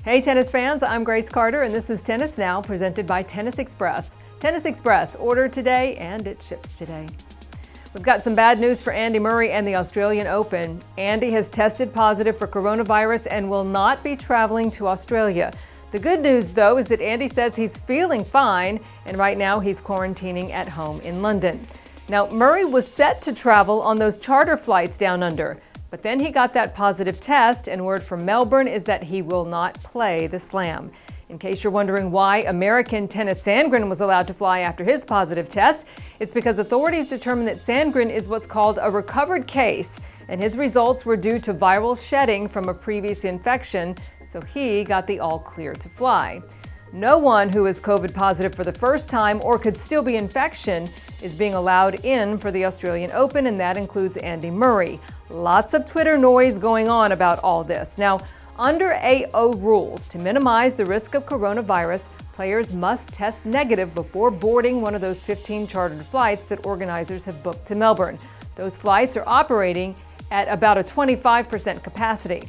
Hey tennis fans, I'm Grace Carter and this is Tennis Now presented by Tennis Express. Tennis Express, order today and it ships today. We've got some bad news for Andy Murray and the Australian Open. Andy has tested positive for coronavirus and will not be traveling to Australia. The good news though is that Andy says he's feeling fine and right now he's quarantining at home in London. Now Murray was set to travel on those charter flights down under. But then he got that positive test, and word from Melbourne is that he will not play the Slam. In case you're wondering why American tennis Sandgren was allowed to fly after his positive test, it's because authorities determined that Sandgren is what's called a recovered case, and his results were due to viral shedding from a previous infection, so he got the all clear to fly. No one who is COVID positive for the first time or could still be infection is being allowed in for the Australian Open, and that includes Andy Murray. Lots of Twitter noise going on about all this. Now, under AO rules, to minimize the risk of coronavirus, players must test negative before boarding one of those 15 chartered flights that organizers have booked to Melbourne. Those flights are operating at about a 25% capacity.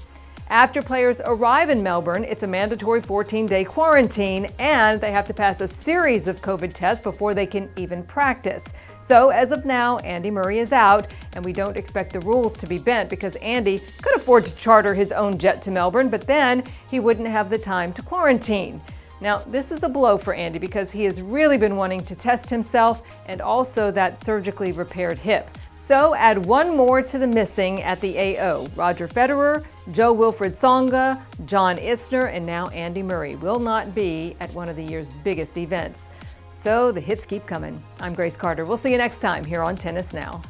After players arrive in Melbourne, it's a mandatory 14-day quarantine, and they have to pass a series of COVID tests before they can even practice. So as of now, Andy Murray is out, and we don't expect the rules to be bent because Andy could afford to charter his own jet to Melbourne, but then he wouldn't have the time to quarantine. Now, this is a blow for Andy because he has really been wanting to test himself and also that surgically repaired hip. So add one more to the missing at the AO. Roger Federer, Jo-Wilfried Tsonga, John Isner, and now Andy Murray will not be at one of the year's biggest events. So the hits keep coming. I'm Grace Carter. We'll see you next time here on Tennis Now.